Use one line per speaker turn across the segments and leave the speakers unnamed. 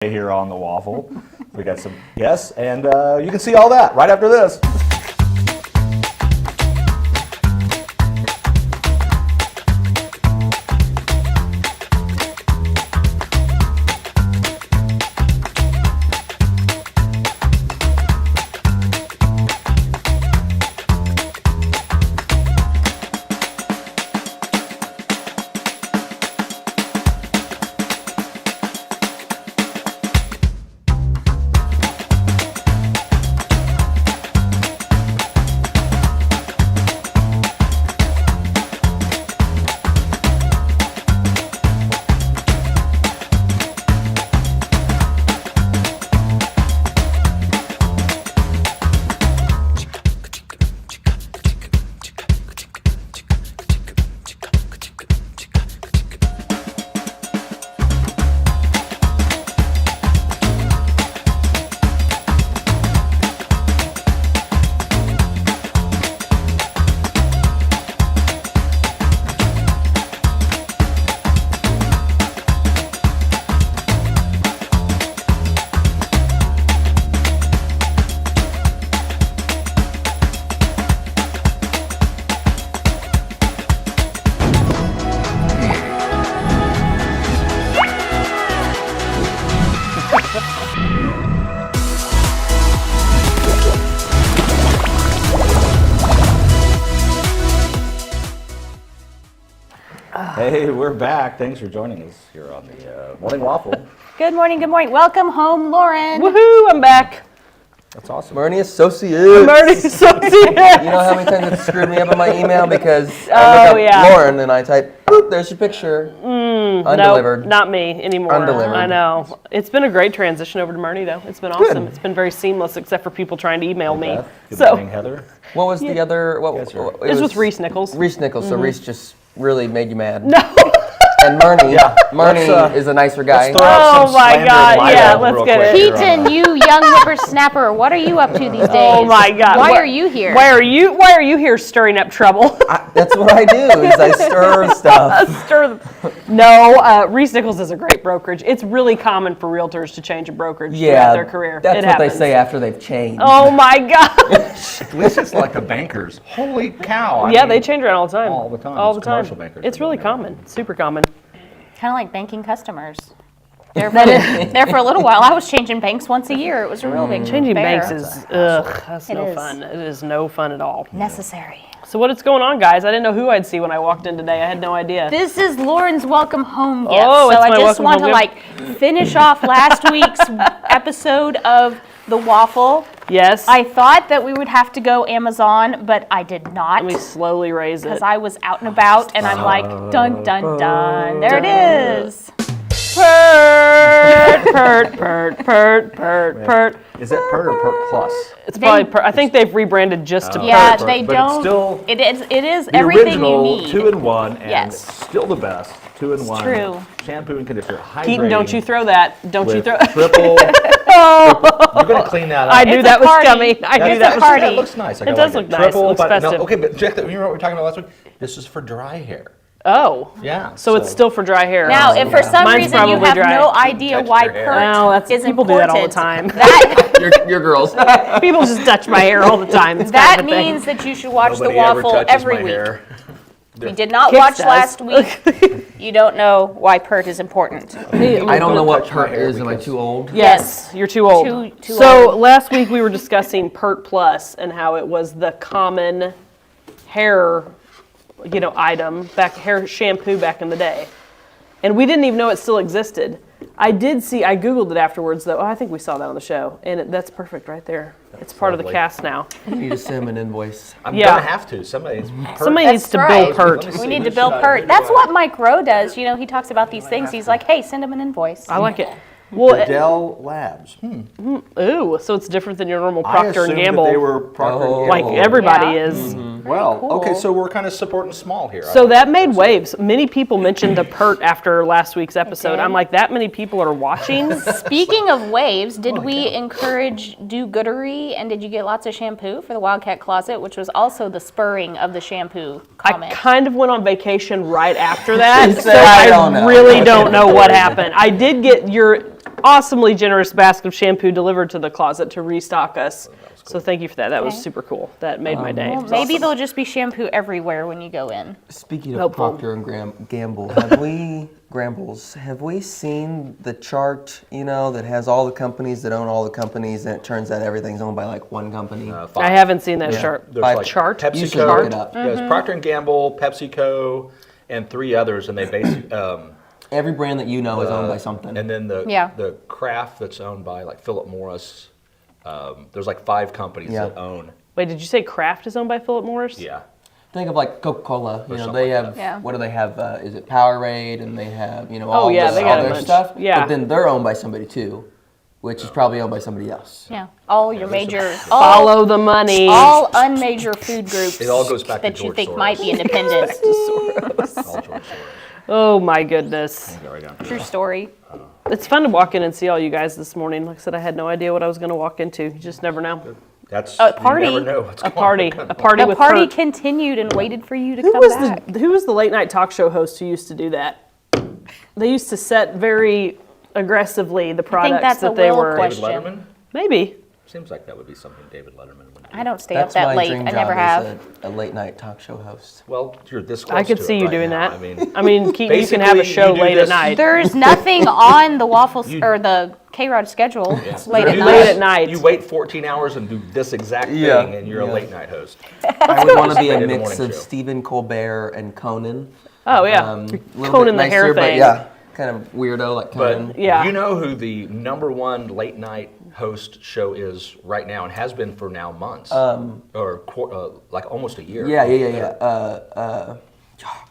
Here on the Waffle. We got some guests, and you can see all that right after this. Hey, we're back. Thanks for joining us here on the Morning Waffle.
Good morning, good morning. Welcome home, Lauren.
Woohoo, I'm back.
That's awesome.
Marnie Associates.
Marnie Associates.
You know how many times it screwed me up on my email because I look up Lauren and I type, boop, there's your picture. Undelivered.
No, not me anymore.
Undelivered.
I know. It's been a great transition over to Marnie, though. It's been awesome. It's been very seamless, except for people trying to email me.
Good morning, Heather.
What was the other?
It
was
with Reese Nichols.
Reese Nichols. So Reese just really made you mad.
No.
And Marnie is a nicer guy.
Oh my God! Yeah, let's get it.
Keaton, you young whippersnapper, what are you up to these days?
Oh my God!
Why are you here?
Why are you here stirring up trouble?
That's what I do. Is I stir stuff.
No, Reese Nichols is a great brokerage. It's really common for realtors to change a brokerage throughout their career.
That's what they say after they've changed.
Oh my gosh!
At least it's like the bankers. Holy cow!
I mean, they change around all the time.
All the time.
All the time.
Commercial bankers.
It's really common. Super common.
Kind of like banking customers. There for a little while. I was changing banks once a year. It was a real big
Changing
bear.
banks is that's no fun. It is no fun at all.
Necessary.
So what is going on, guys? I didn't know who I'd see when I walked in today. I had no idea.
This is Lauren's welcome home gift.
Oh,
so
it's
I
my
just
welcome
want to
home gift.
finish off last week's episode of the Waffle.
Yes.
I thought that we would have to go Amazon, but I did not.
Let me slowly raise it.
Because I was out and about, and I'm like, dun, dun, dun. There it is.
Pert, pert, pert, pert, pert, pert.
Is it Pert or Pert Plus?
It's probably Pert. I think they've rebranded just to
Yeah,
Pert.
they
but
don't.
It's still
it is
the
everything you
original
need.
2-in-1 and
Yes.
still the best 2-in-1.
true.
Shampoo and conditioner. Hydrating
Keaton, don't you throw that. Don't you
with
throw
triple. You're going to clean that up.
I knew
It's
that
a
was
party.
coming. I knew
It's
that
a
was
party.
That looks nice.
It does look nice. It looks festive.
Okay, but check that. You remember what we were talking about last week? This is for dry hair.
Oh.
Yeah.
So it's still for dry hair.
Now, if for some
Mine's
reason you
probably
have
dry.
no idea
Touch
why
your hair.
Pert
No,
is
people
important,
do that all the time.
That,
Your girls.
People just touch my hair all the time. It's
that
kind of a thing.
means that you should watch
Nobody
the Waffle
ever touches
every
my
week.
hair.
We did not
Kix
watch
does.
last week. You don't know why Pert is important.
I don't know what
touch my
Pert
hair
is. Am I
because-
too old?
Yes, you're too old.
Too
so
old.
last week we were discussing Pert Plus and how it was the common hair, item, hair shampoo back in the day. And we didn't even know it still existed. I Googled it afterwards though. Oh, I think we saw that on the show. And that's perfect right there. It's part of the
lovely.
cast now.
You need to send him an invoice.
I'm
Yeah.
going to have to. Somebody
Needs to
right.
bill Pert.
Let me
We
see,
need to
who
bill
should I
Pert.
do?
That's what Mike Rowe does. He talks about these things. He's like, hey, send him an invoice.
I like it. Well,
Dell Labs.
ooh, so it's different than your normal
I
Procter
assumed
and Gamble.
that they were Procter and
like
Gamble.
everybody
Yeah.
is.
Well,
Cool.
okay, so we're kind of supporting small here.
So that made waves. Many people mentioned the Pert after last week's episode.
did.
I'm like, that many people are watching?
Speaking of waves, did we encourage do-goodery, and did you get lots of shampoo for the Wildcat Closet, which was also the spurring of the shampoo comment?
I kind of went on vacation right after that, so
I
I
don't know.
really don't know what happened. I did get awesomely generous basket of shampoo delivered to the closet to restock us. So thank you for that. That was super cool. That made my day.
Well, maybe there'll just be shampoo everywhere when you go in.
Speaking of
Helpful.
Procter and Gamble, have we seen the chart, that has all the companies that own all the companies, and it turns out everything's owned by like one company?
I haven't seen that chart.
There's like
chart?
PepsiCo.
You should look it up.
There's Procter and Gamble, PepsiCo, and 3 others, and they basically
Every brand that you know is owned by something.
and then the Kraft that's owned by like Philip Morris. There's like 5 companies that own.
Wait, did you say Kraft is owned by Philip Morris?
Yeah.
Think of like Coca-Cola.
something
They
like
have
that.
what do they have? Is it Powerade, and they have all,
yeah, they got a
their
bunch.
stuff.
Yeah.
But then they're owned by somebody too, which is probably owned by somebody else.
Yeah, all your major,
Follow the money.
all unmajor food groups
It all goes back to
that you
George
think
Soros.
might be independent.
All George Soros.
Oh my goodness.
There we go.
True story.
It's fun to walk in and see all you guys this morning. Like I said, I had no idea what I was going to walk into. You just never know.
That's
A party.
You never know what's
A
going
party.
on.
A party
The
with
party
Kurt.
continued and waited for you to
Who
come
was
back.
who was the late night talk show host who used to do that? They used to set very aggressively the
I
products
think that's
that
a
they
Will
were.
David
question.
Letterman?
Maybe.
Seems like that would be something David Letterman would do.
I don't stay
That's
up that
my
late.
dream
I
job
never
as
have.
a late night talk show host.
Well, you're this close
I could
to
see
it
you
right
doing
now.
that. I mean, Keaton, you can have a
basically,
show
you do
late at
this-
night.
There's nothing on the or the K-ROG schedule. It's late at
You
Late
night.
at night.
You wait 14 hours and do this exact thing,
Yeah.
and you're a
Yeah.
late night host.
I would want to be a
Participate in the
mix
morning
of
show.
Stephen Colbert and Conan.
Oh, yeah.
A little
Conan
bit
the hair
nicer, but
thing.
yeah, kind of weirdo like Conan.
But
Yeah.
you know who the #1 late night host show is right now, and has been for now months, like almost a year.
Yeah.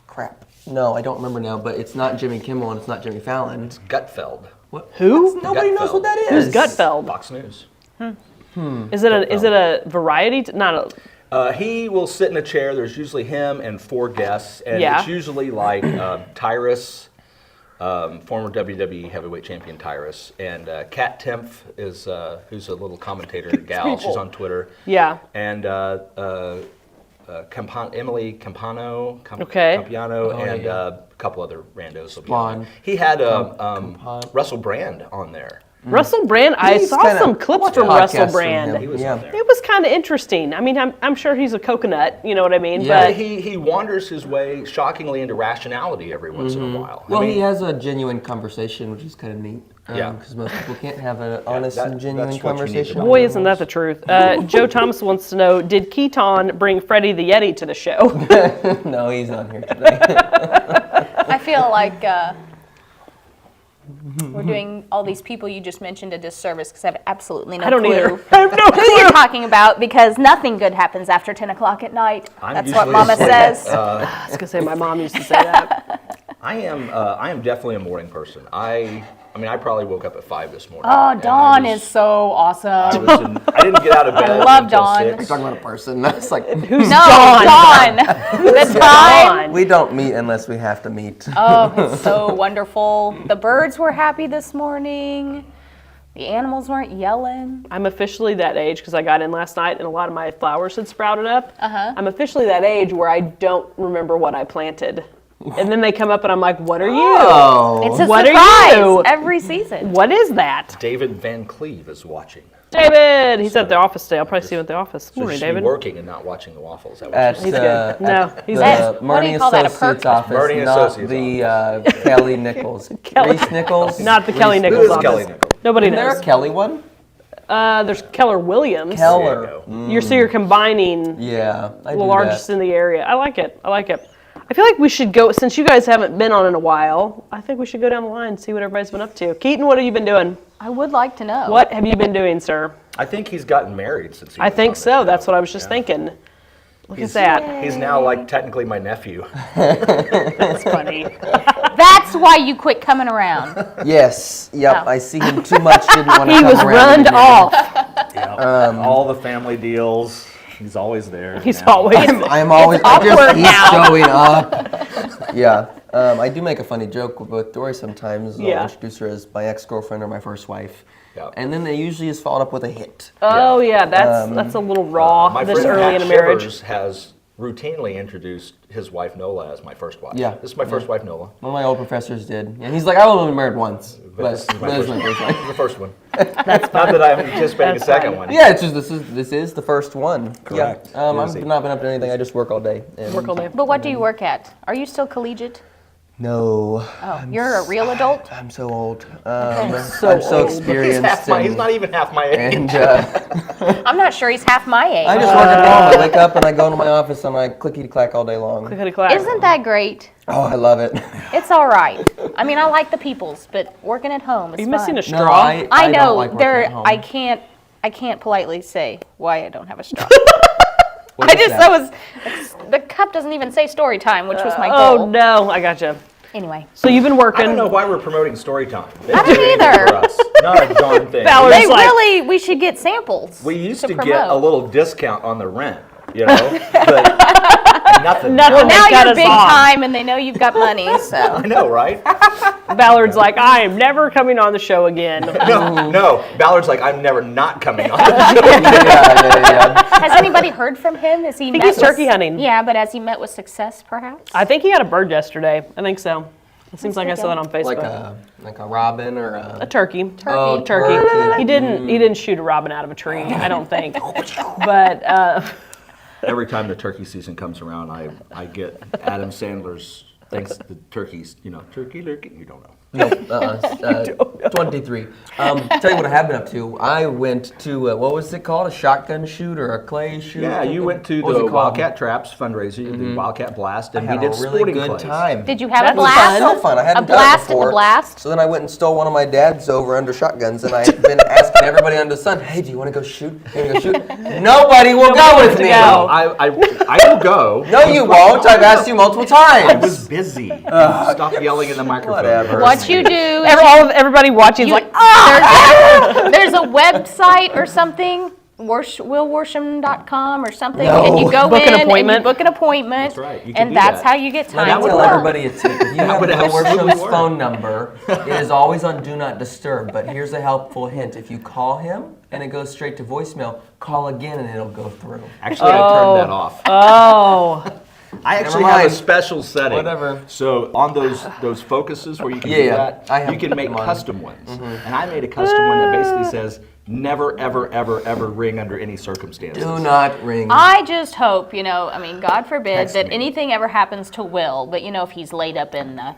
Crap. No, I don't remember now, but it's not Jimmy Kimmel and it's not Jimmy Fallon.
Gutfeld,
What?
Who?
Nobody knows what that
Who's
is.
Gutfeld?
Fox News.
Is it a variety? Not a.
He will sit in a chair. There's usually him and 4 guests, and
Yeah.
it's usually like Tyrus, former WWE heavyweight champion Tyrus, and Kat Tempf is who's a little commentator gal. She's on Twitter.
Yeah.
And Emily Campano,
Okay.
Campiano, and
yeah.
a couple other randos will be
Blonde.
on there. He had Russell Brand on there.
Russell Brand. I
He's
saw
kinda-
some clips
watch
from
podcasts
Russell
from
Brand.
him.
He was
Yeah.
on there.
It was kind of interesting. I mean, I'm sure he's a coconut. You know what I mean?
Yeah.
But
He wanders his way shockingly into rationality every once in a while.
Well,
I mean,
he has a genuine conversation, which is kind of neat.
Yeah.
Because most people can't have an honest
that-
and genuine
that's what you need to
conversation.
know.
boy, isn't that the truth? Joe Thomas wants to know: did Keaton bring Freddie the Yeti to the show?
No, he's not here today.
I feel like we're doing all these people you just mentioned a disservice because I have absolutely no
I don't
clue
either. I have no
who
clue.
you're talking about because nothing good happens after 10 o'clock at night.
I'm
That's what
usually
Mama
asleep.
says.
I was gonna say my mom used to say that.
I am definitely a morning person. I mean, I probably woke up at 5 this morning.
Oh,
and
Dawn
I
is so awesome.
I didn't get out of bed.
love
until
Dawn.
6.
You're talking about a person. That's like,
Who's
No,
Dawn?
Dawn. The time.
Dawn.
we don't meet unless we have to meet.
Oh, it's so wonderful. The birds were happy this morning. The animals weren't yelling.
I'm officially that age because I got in last night and a lot of my flowers had sprouted up. I'm officially that age where I don't remember what I planted. And then they come up and I'm like, what are you?
Oh.
It's a
What are
surprise
you?
every season.
What is that?
David Van Cleve is watching.
David! He's at the office today. I'll probably see him at the office.
So
Morning,
she's
David.
working and not watching the waffles. Is that what
At,
she's
He's
saying?
good. No, he's
That's-
good.
what do
Marnie
you call that, a
Associates
perk?
office,
Marnie
not
Associates
the Kelly Nichols. Reese Nichols?
Not the Kelly
Reese-
Nichols
is
office.
Kelly Nichols?
Nobody
Isn't there
knows.
a Kelly one?
There's Keller Williams.
There you
Keller.
go.
So you're combining
Yeah, I do
the largest
that.
in the area. I like it. I feel like we should go, since you guys haven't been on in a while, I think we should go down the line and see what everybody's been up to. Keaton, what have you been doing?
I would like to know.
What have you been doing, sir?
I think he's gotten married since he
I
was
think
on the
so.
show.
That's what I was just
Yeah.
thinking. Look
He's-
at that.
He's now like technically my nephew.
That's funny.
That's why you quit coming around.
Yes, yep,
Oh.
I see him too much, didn't want to
He
come
was
around
runned
again.
off.
All the family deals. He's always there.
He's
now.
always.
I'm always I just
awkward
keep
now.
showing up. Yeah, I do make a funny joke with Dory sometimes.
Yeah.
I'll introduce her as my ex-girlfriend or my first wife.
Yeah.
And then they usually is followed up with a hit.
Oh, yeah, that's a little raw
My
this
friend
early
Pat
in a marriage.
Shivers has routinely introduced his wife Nola as my first wife.
Yeah.
This is my first wife, Nola.
One of my old professors did. And he's like, I've only been married once. But
This is my
this is
first
my first one.
the first one. That's Not that I'm anticipating a second one.
Yeah, it's just this is the first one.
Correct.
Yeah.
It is
I've not been up to anything. I just work all day. And
Work all day.
But what do you work at? Are you still collegiate?
No.
Oh, you're a real adult?
I'm so old. I'm
old.
so experienced.
He's not even half my age.
And
I'm not sure he's half my age.
I just work at home. I wake up and I go into my office and I clickety-clack all day long.
Clickety-clack.
Isn't that great?
Oh, I love it.
It's all right. I mean, I like the peoples, but working at home is
Are you missing
fun.
a straw?
No,
I
don't
know
like working
there.
at home.
I can't politely say why I don't have a straw.
What
I
is
just
that?
the cup doesn't even say story time, which was my
Oh
goal.
no, I gotcha.
Anyway,
So you've been
I
working.
don't know why we're promoting story time.
I don't either.
For us. Not a darn thing.
Valerie-
they
It's like-
really we should get samples.
We used to
promote.
get a little discount on the rent, you know, but nothing.
Nothing.
Now
They cut
you're
us
big
off.
time, and they know you've got money. So
I know, right?
Ballard's like, I am never coming on the show again.
No. Ballard's like, I'm never not coming on the show.
Yeah.
has anybody heard from him? Has he?
think
met
he's
with-
turkey hunting.
Yeah, but has he met with success, perhaps?
I think he had a bird yesterday. I think so. It seems like I saw it on Facebook.
Like a robin or
A turkey.
Oh,
Turkey.
turkey.
He didn't shoot a robin out of a tree, I don't think. But
Every time the turkey season comes around, I get Adam Sandler's thanks the turkeys, turkey lurkey. You don't know.
No, 23. Tell you what I have been up to. I went to, what was it called? A shotgun shoot or a clay shoot?
Yeah, you went to
What was
the
it called?
Wildcat Traps fundraiser, the Wildcat Blast, and
I
we
had
did
a really
sporting
good
clays.
time.
Did you have
That's
a blast?
So fun. I hadn't
a
done it
blast
before.
at the blast.
So then I went and stole one of my dad's over under shotguns, and I've been asking everybody under the sun, hey, do you want to go shoot? Nobody will go with me.
go.
I will go.
No, you won't. I've asked you multiple
I
times.
was busy. Stop yelling in the microphone.
Whatever.
What you do is
everybody watching is like,
there's a website or something, willworsham.com or something,
No.
and you go
Book an
in
appointment.
and you book an appointment,
That's right. You can
and
do
that's
that.
how you get
Let
time
me
to
tell
work.
everybody a tip. If you have
would
Bill
absolutely
Worsham's
work.
phone number, it is always on Do Not Disturb. But here's a helpful hint. If you call him and it goes straight to voicemail, call again and it'll go through.
Actually, I turned that off.
oh,
I actually
Never
have a
mind.
special setting.
Whatever.
So on those focuses where you can
Yeah,
do
yeah.
that,
I have
you can make
them on.
custom ones. And I made a custom one that basically says, never, ever, ever, ever ring under any circumstances.
Do not ring.
I just hope, God forbid
Text
that
me.
anything ever happens to Will, but if he's laid up in the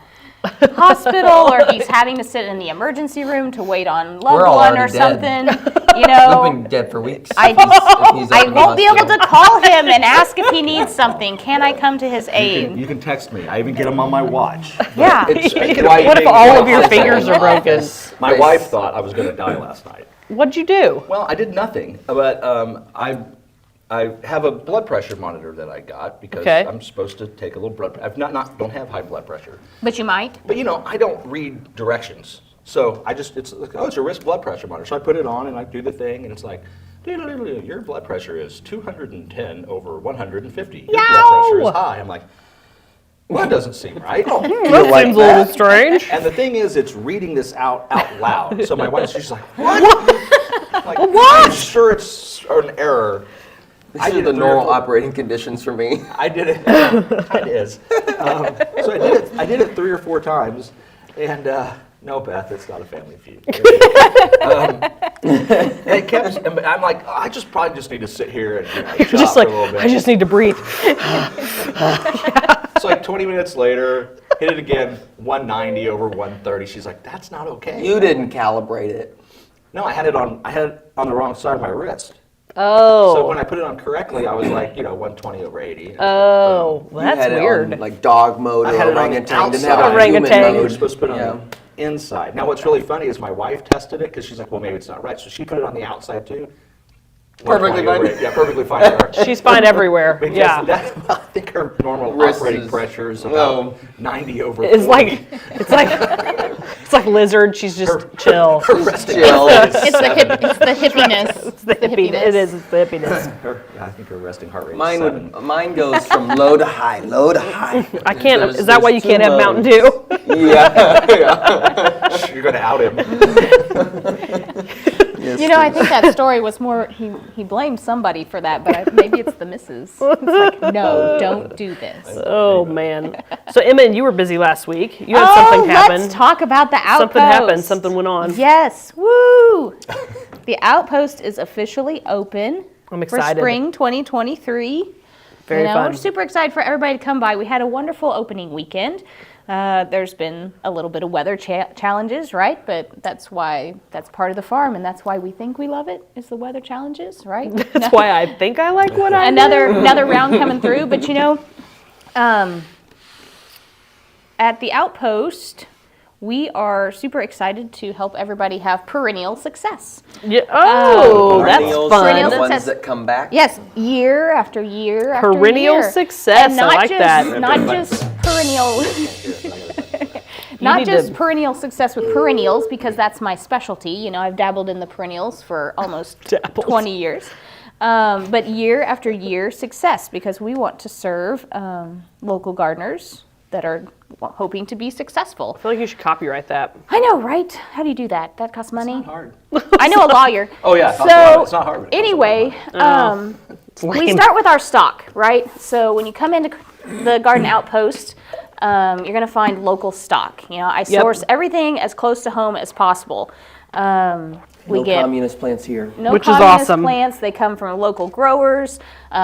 hospital or he's having to sit in the emergency room to wait on loved
We're all
one or
already dead.
something,
We've been dead for weeks.
I
If he's up
I
in the
won't be able
hospital.
to call him and ask if he needs something. Can I come to his aid?
You can text me. I even get them on my watch.
Yeah.
what if all of your fingers are broken?
My wife thought I was going to die last night.
What'd you do?
Well, I did nothing, but I have a blood pressure monitor that I got because
Okay.
I'm supposed to take a little blood. I've don't have high blood pressure,
But you might.
but I don't read directions, so it's like, oh, it's a wrist blood pressure monitor. So I put it on and I do the thing, and it's like, your blood pressure is 210 over 150. Your blood pressure is high. I'm like, well, that doesn't seem right.
That
like
seems a little
that?
strange.
And the thing is, it's reading this out loud. So my wife, she's like, what? I'm like, I'm sure it's an error.
These are the normal operating conditions for me.
I did it. It is. So I did it 3 or 4 times, and no, Beth, it's not a family feud. And it kept. And I'm like, I probably just need to sit here and shut
Just
up
like,
for a little bit.
I just need to breathe.
It's like 20 minutes later, hit it again, 190 over 130. She's like, that's not okay.
You didn't calibrate it.
No, I had it on the wrong side of my wrist.
Oh.
So when I put it on correctly, I was like, 120 over 80.
Oh, well,
You
that's
had it
weird.
on, like dog mode
I
or
had it on the
orangutan. Didn't
outside.
have it on human
Orangutan.
You're
mode.
supposed to put it on
Yeah.
the inside. Now, what's really funny is my wife tested it because she's like, well, maybe it's not right. So she put it on the outside too.
Perfectly
120
fine.
over 80. Yeah, perfectly fine. for her.
She's fine everywhere.
Because
Yeah.
I think her normal
Wrist
operating
is-
pressure is about
well,
90 over
It's
40.
it's like lizard. She's just chill.
Her resting
Chill.
heart rate is
It's the
7.
it's the hippiness.
It's the hippie. It is. It's the hippiness.
I think her resting heart rate is
Mine
7.
mine goes from low to high, low to high.
I can't.
There's-
Is that why you
there's
can't
two
have Mountain
modes.
Dew?
Yeah.
You're going to out him.
Yeah, missed
You know, I
it.
think that story was more, he blamed somebody for that, but maybe it's the missus. It's like, no, don't do this.
Oh man. So Emma, you were busy last week. You had something happen.
Let's talk about the Outpost.
Something happened. Something went on.
Yes, woo! The Outpost is officially open
I'm excited.
for spring 2023.
Very fun.
We're super excited for everybody to come by. We had a wonderful opening weekend. There's been a little bit of weather challenges, right? But that's part of the farm, and that's why we think we love it, is the weather challenges, right?
That's why I think I like what I do.
Another round coming through, but you know, at the Outpost, we are super excited to help everybody have perennial success.
Yeah. Oh, that's
Perennials
fun.
are the
Perennial
ones
success.
that come back.
Yes, year after year after
Perennial
year.
success,
And
I like that.
Not just perennial. Not
need
just
to-
perennial success with perennials, because that's my specialty. You know, I've dabbled in the perennials for almost
Dabbled.
20 years. But year after year success, because we want to serve local gardeners that are hoping to be successful.
I feel like you should copyright that.
I know, right? How do you do that? That costs money.
It's not hard.
I know a lawyer.
Oh, yeah, it costs a
So
lot. It's not hard, but it costs a lot.
anyway, we
lame.
start with our stock, right? So when you come into the Garden Outpost, you're going to find local stock. You know, I source everything as close to home as possible. We
No
get
communist plants here.
no
Which is
communist
awesome.
plants. They come from local growers. You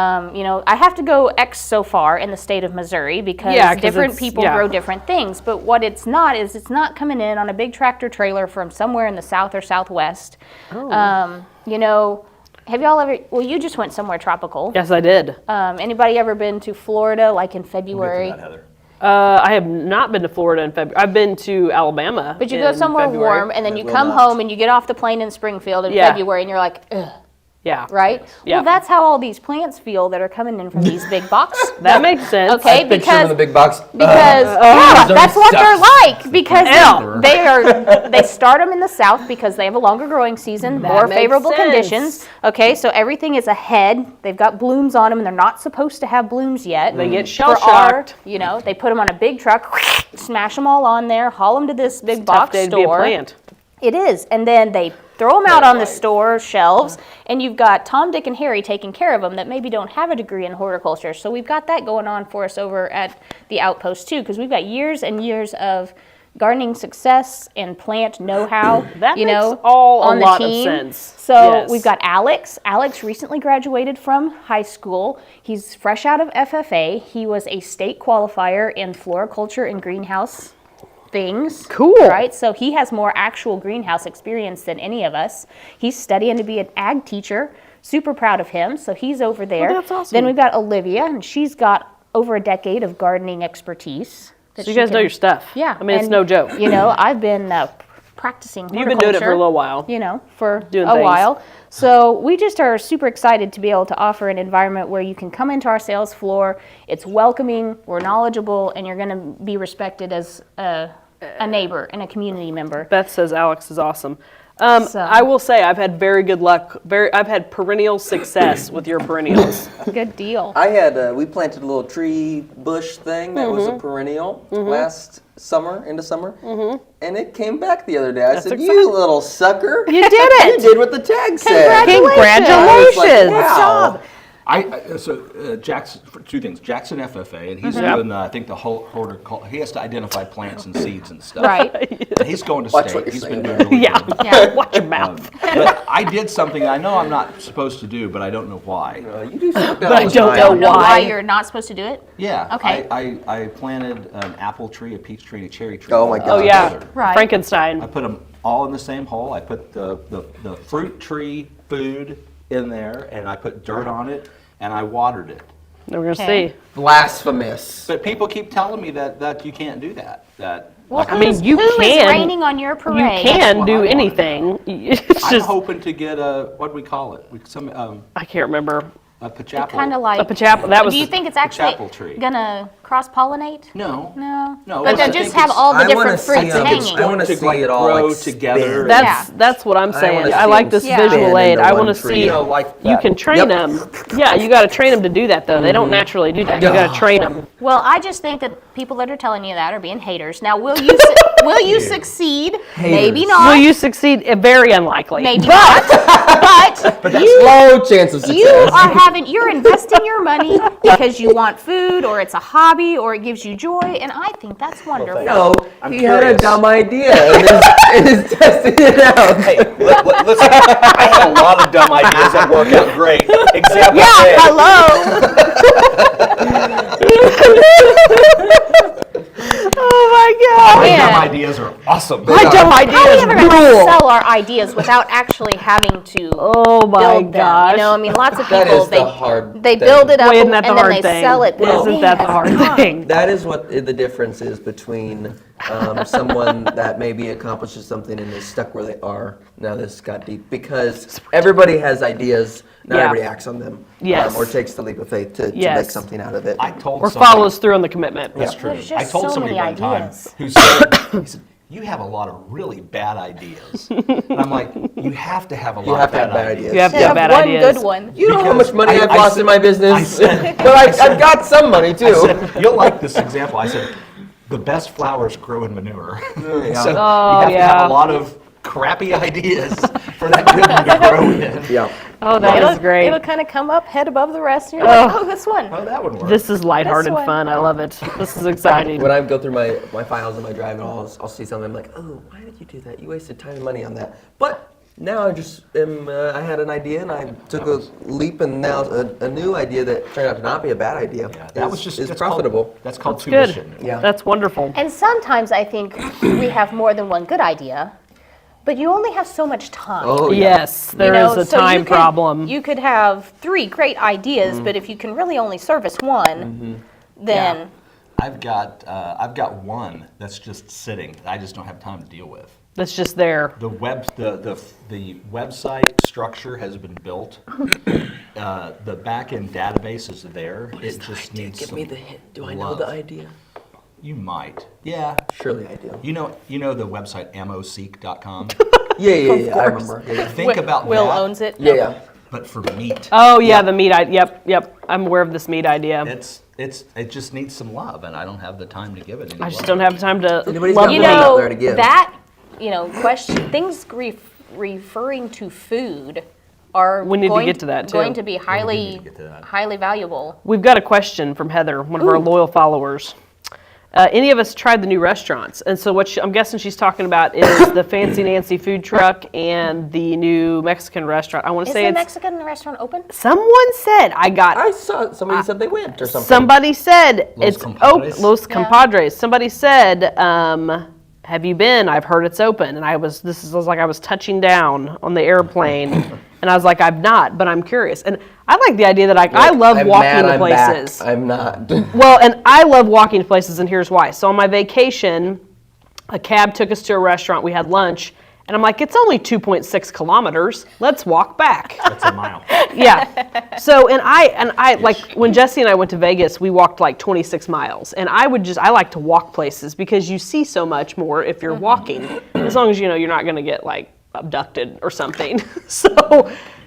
know, I have to go X so far in the state of Missouri because
Yeah, 'cause
different
it's-
people
yeah.
grow different things. But what it's not is it's not coming in on a big tractor trailer from somewhere in the South or Southwest.
Oh.
You know, have y'all ever? Well, you just went somewhere tropical.
Yes, I did.
Anybody ever been to Florida, like in
We'll get to
February?
that, Heather.
I have not been to Florida in February. I've been to Alabama.
But you go
in
somewhere
February.
warm, and then
I
you
will
come
not.
home and you get off the plane in Springfield in
Yeah.
February, and you're like, ugh.
Yeah.
Right?
Yeah.
Well, that's how all these plants feel that are coming in from these big boxes.
That makes sense.
Okay,
Picture them in the big box.
yeah, that's what they're like, because
Ew.
they start them in the south because they have a longer growing season, more
makes
favorable
sense.
conditions. Okay, so everything is ahead. They've got blooms on them, and they're not supposed to have blooms yet.
They get
For our,
shell-shocked.
you know, they put them on a big truck, smash them all on there, haul them to this big
Tough
box
day to be a
store.
plant.
It is, and then they throw them out on the store shelves, and you've got Tom, Dick, and Harry taking care of them that maybe don't have a degree in horticulture. So we've got that going on for us over at the Outpost too, because we've got years and years of gardening success and plant know-how.
That
you
makes
know,
all a
on the
lot of
team.
sense.
So
Yes.
we've got Alex. Alex recently graduated from high school. He's fresh out of FFA. He was a state qualifier in floriculture and greenhouse things.
Cool.
Right? So he has more actual greenhouse experience than any of us. He's studying to be an ag teacher. Super proud of him. So he's over there.
that's awesome.
Then we've got Olivia, and she's got over a decade of gardening expertise. that
So you
she
guys know
can-
your stuff.
Yeah.
I mean, it's
and,
no joke.
You know, I've been practicing
You've been doing it for a
horticulture,
little while.
you know, for
Doing
a
things.
while. So we just are super excited to be able to offer an environment where you can come into our sales floor. It's welcoming, we're knowledgeable, and you're going to be respected as a neighbor and a community member.
Beth says Alex is awesome.
So-
I will say I've had very good luck. I've had perennial success with your perennials.
Good deal.
I had we planted a little tree bush thing that was a perennial last summer, into summer, and it came back the other day. I said,
exciting.
"You little sucker!
You did it.
You did what the tag said."
Congratulations.
Congratulations.
I was like, wow.
Jackson, for two things. Jackson FFA, and he's doing, I think, the whole horticulture. He has to identify plants and seeds and stuff.
Right.
And he's going to
Watch
state.
what you're
He's
saying
been
there.
doing really
Yeah.
good.
Yeah.
Watch your mouth.
But I did something I know I'm not supposed to do, but I don't know why.
You do something
But I
all the
don't
time.
know
Don't know
why.
why you're not supposed to do it?
Yeah.
Okay.
I planted an apple tree, a peach tree, and a cherry tree.
Oh my
all
God.
Oh yeah,
together.
Right.
Frankenstein.
I put them all in the same hole. I put the fruit tree food in there, and I put dirt on it, and I watered it.
We're gonna
Okay.
see.
Blasphemous.
But people keep telling me that you can't do that.
Well,
I mean, you
who is
can.
raining on your
You
parade?
can
what
do
I wanna
anything. It's
I'm
just
hoping to get a, what do we call it?
I can't remember.
A pachapel.
Kind of like.
A pachapel. That was.
Do you think it's actually
Pachapel tree.
gonna cross-pollinate?
No.
No.
No,
But
I
they just
think
have
it's-
all the
I wanna
different
see
fruits
them.
hanging.
I want to
To,
see
like,
it all
grow
like,
together.
spin.
That's what I'm saying.
wanna
I
see
like
them
this
Yeah.
visual
spin
aid.
into
I
one
want to
tree.
see.
You know, like
You
that.
can train
Yep.
them. Yeah, you got to train them to do that though. They don't naturally do that. You got to train them.
Well, I just think that people that are telling you that are being haters. Now, will you will you succeed? Maybe
Haters.
not.
Will you succeed? Very unlikely.
Maybe not. But you
Low chance of success.
you're investing your money because you want food or it's a hobby or it gives you joy, and I think that's wonderful.
No,
I'm
he had a
curious.
dumb idea and is testing it out.
Hey, listen, I have a lot of dumb ideas that work out great. Example
Yeah,
A.
hello.
Oh my God.
My
Man.
dumb ideas are awesome.
My dumb
How are
idea
we
is
ever going to
rule.
sell our ideas without actually having to
Oh my
build them?
gosh.
You know, I mean, lots of
That
people
is the hard
they
thing.
build it up
Boy, isn't
and
that the
then
hard
they
thing?
sell it. But
Isn't that the hard thing?
That is what the difference is between someone that maybe accomplishes something and is stuck where they are. Now this got deep because everybody has ideas. Not
Yeah.
everybody acts on them.
Yes.
Or takes the leap of faith to
Yes.
make something out of it.
I told
Or
somebody,
follows through on the commitment.
That's true.
There's just
I told
so
somebody
many
one time
ideas.
who said, he said, you have a lot of really bad ideas. And I'm like, you have to have a
You
lot
have
of
to have
bad
bad
ideas.
ideas.
You have to
They
have bad
one
ideas.
good one.
You know how
Because
much money
I-
I've
I
lost
said-
in my business,
I said-
but I've got some money too.
I said, you'll like this example. I said, the best flowers grow in manure. So you have to
yeah.
have a lot of crappy ideas for that good one to grow in.
Yeah.
Oh, that is great.
It'll kind of come up head above the rest, and you're like, oh, this one.
Oh, that would work.
This is lighthearted
This one.
fun. I love it. This is exciting.
When I go through my files and my drive, and I'll see something I'm like, oh, why did you do that? You wasted time and money on that. But now I just am. I had an idea and I took a leap, and now a new idea that turned out to not be a bad idea.
Yeah, that was just
is
that's
profitable.
Called, that's called
Good.
tuition.
Yeah.
That's wonderful.
And sometimes I think we have more than one good idea, but you only have so much time.
Oh yeah.
Yes, there is a
so you
time
could-
problem.
You could have 3 great ideas, but if you can really only service one, then
I've got one that's just sitting. That I just don't have time to deal with.
That's just there.
The website structure has been built. The back-end database is there. It just needs
Give
some
me the hint. Do I know
love.
the idea?
You might. Yeah.
Surely I do.
You know the website ammoseek.com?
Yeah. I remember. Yeah.
Think about
Will
that,
owns it.
Yeah.
but for meat.
Oh yeah, the meat. Yep. I'm aware of this meat idea.
It just needs some love, and I don't have the time to give it any
I just
love.
don't have time to
Anybody's
love
got
You
meat.
money out
know,
there to give.
that, question, things referring to food are
We need to
going,
get to that, too.
going to be
we
highly,
need to get to that.
highly valuable.
We've got a question from Heather, one of our loyal followers. Any of us tried the new restaurants? And so what I'm guessing she's talking about is the Fancy Nancy food truck and the new Mexican restaurant. I want to
Is
say
the
it's.
Mexican restaurant open?
Someone said
I saw somebody said they went or something.
Somebody said
Los
it's
Compadres?
open. Los Compadres. Somebody said, "Have you been? I've heard it's open." And I was like I was touching down on the airplane, and I was like, "I've not, but I'm curious." And I like the idea that I love
I'm
walking
mad
to
I'm back.
places.
I'm not.
Well, and I love walking to places, and here's why. So on my vacation, a cab took us to a restaurant. We had lunch, and I'm like, it's only 2.6 kilometers. Let's walk back.
That's a mile.
Yeah. So, and I like when Jesse and I went to Vegas, we walked like 26 miles. And I like to walk places because you see so much more if you're walking, as long as you know you're not going to get like abducted or something.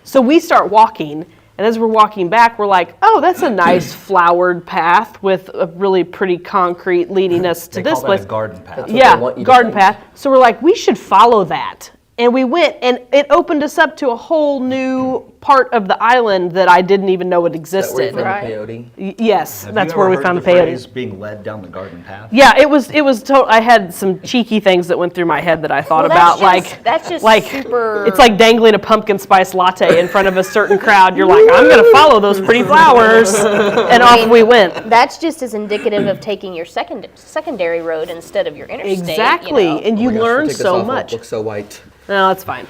So we start walking. And as we're walking back, we're like, oh, that's a nice flowered path with a really pretty concrete leading us to
They
this
call
place.
that a garden path.
what
Yeah,
they want you to
garden
think.
path. So we're like, we should follow that. And we went, and it opened us up to a whole new part of the island that I didn't even know it
Is that where you
existed.
found
Right.
the peyote?
Yes,
Have
that's
you
where
ever
we
heard
found the
phrase
peyote.
being led down the garden path?
Yeah, it was. I had some cheeky things that went through my head that I thought
Well,
about,
that's just
like
super-
it's like dangling a pumpkin spice latte in front of a certain crowd. You're like, I'm gonna follow those pretty flowers, and off we went.
That's just as indicative of taking your secondary road instead of your interstate.
Exactly,
You know.
and you
Oh my gosh,
learn
take this
so
off, I'll
much.
Look so white.
No, that's fine.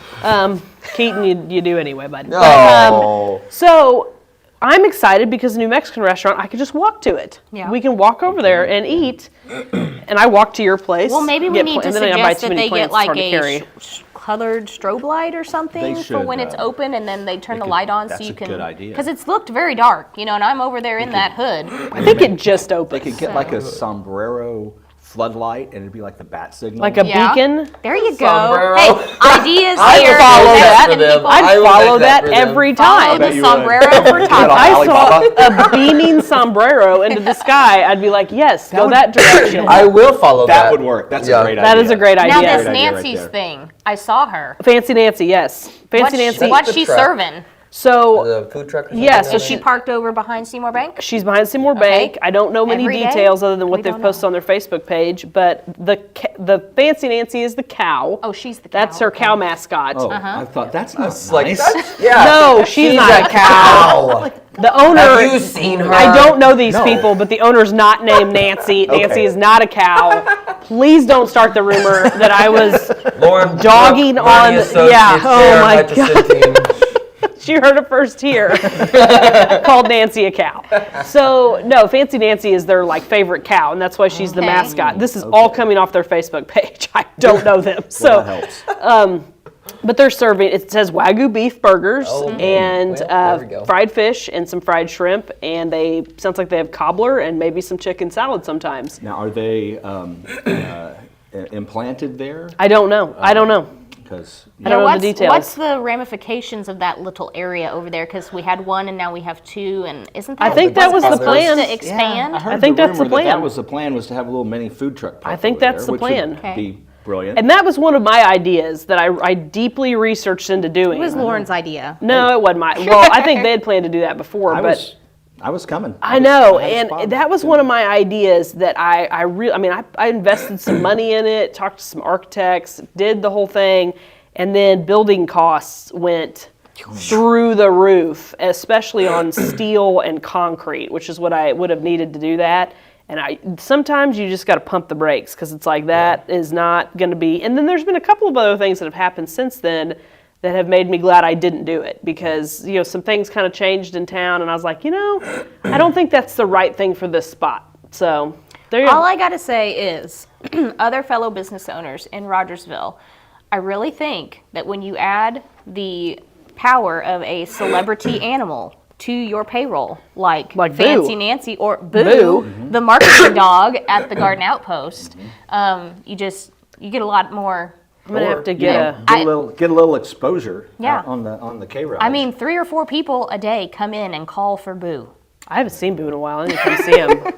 Keaton, you do anyway, bud.
Oh.
So I'm excited because the new Mexican restaurant, I could just walk to it.
Yeah.
We can walk over there and eat. And I walk to your place.
Well, maybe we
get
need to
and then I buy
suggest
too
that
many
they get
plants, it's
like
hard to carry.
colored strobe light or something
They
for when
should,
it's open, and then they turn the light on so
that's
you
a
can.
good idea.
Because it's looked very dark, and I'm over there in that hood.
I think it just opened.
They could get like a sombrero floodlight, and it'd be like the bat signal.
Like a
Yeah.
beacon.
There you go.
Sombrero.
Hey, ideas
I
here.
would follow
Next
that
to
for them.
people.
I
I'd
would
follow
make that
that
for them.
every
Follow
time.
the
you would.
sombrero for
Get
top.
on
I
Alibaba.
saw a beaming sombrero into the sky, I'd be like, yes, go that direction.
I will follow that.
That would work. That's
Yeah.
a great idea.
That is a great
Now
idea.
this
Great idea right
Nancy's
there.
thing, I saw her.
Fancy Nancy, yes. Fancy
What's
Nancy.
what's
The
she
truck.
serving?
So
The food truck or something?
Yeah, so
Is she parked over behind Seymour Bank?
she's behind Seymour Bank. I don't know many
Every day?
details other than
We
what they've
don't
posted
know.
on their Facebook page, but the Fancy Nancy is the cow.
Oh, she's the cow.
That's her cow mascot.
Oh, I thought that's not
It's like,
nice.
that's, yeah.
No, she's not a cow. The owner.
Have you seen her?
I don't know these
No.
people, but the owner's not named Nancy. Nancy is not a cow. Please don't start the rumor that I was.
Lauren
Dogging
Brooke,
on-
Bernie Associates
yeah, oh
Chair,
my
Hutchison team.
She heard it first here. Called Nancy a cow. So no, Fancy Nancy is their favorite cow, and that's why she's the
Okay.
mascot. This is all coming off their Facebook page. I don't know them, so.
Well, that helps.
But they're serving, it says Wagyu beef burgers
Oh,
and
well, there we go.
fried fish and some fried shrimp, and sounds like they have cobbler and maybe some chicken salad sometimes.
Now, are they implanted there?
I don't know. I don't know.
Because
I don't know the
what's,
details.
What's the ramifications of that little area over there? Because we had one and now we have two, and isn't that
I think that was the
supposed
plan.
to expand?
I heard
think
the
that's the
rumor that
plan.
that was the plan, was to have a little mini food truck.
I
park
think
over
that's
there,
the
which
plan.
would
Okay.
be brilliant.
And that was one of my ideas that I deeply researched into doing.
It was Lauren's idea.
No, it wasn't mine. Well, I think they had planned to do that before, but
I was coming.
I know,
had a spot.
and that was one of my ideas that I invested some money in it, talked to some architects, did the whole thing, and then building costs went through the roof, especially on steel and concrete, which is what I would have needed to do that. And sometimes you just got to pump the brakes because it's like that is not going to be. And then there's been a couple of other things that have happened since then that have made me glad I didn't do it because some things kind of changed in town, and I was like, I don't think that's the right thing for this spot. So there you
All
go.
I got to say is, other fellow business owners in Rogersville, I really think that when you add the power of a celebrity animal to your payroll, like
Boo.
Fancy Nancy or Boo,
Boo.
the marketing dog at the Garden Outpost, you get a lot more.
I'm going to have to get a...
Get a little exposure
Yeah.
on the K-ROG.
I mean, 3 or 4 people a day come in and call for Boo.
I haven't seen Boo in a while. I need to come see him.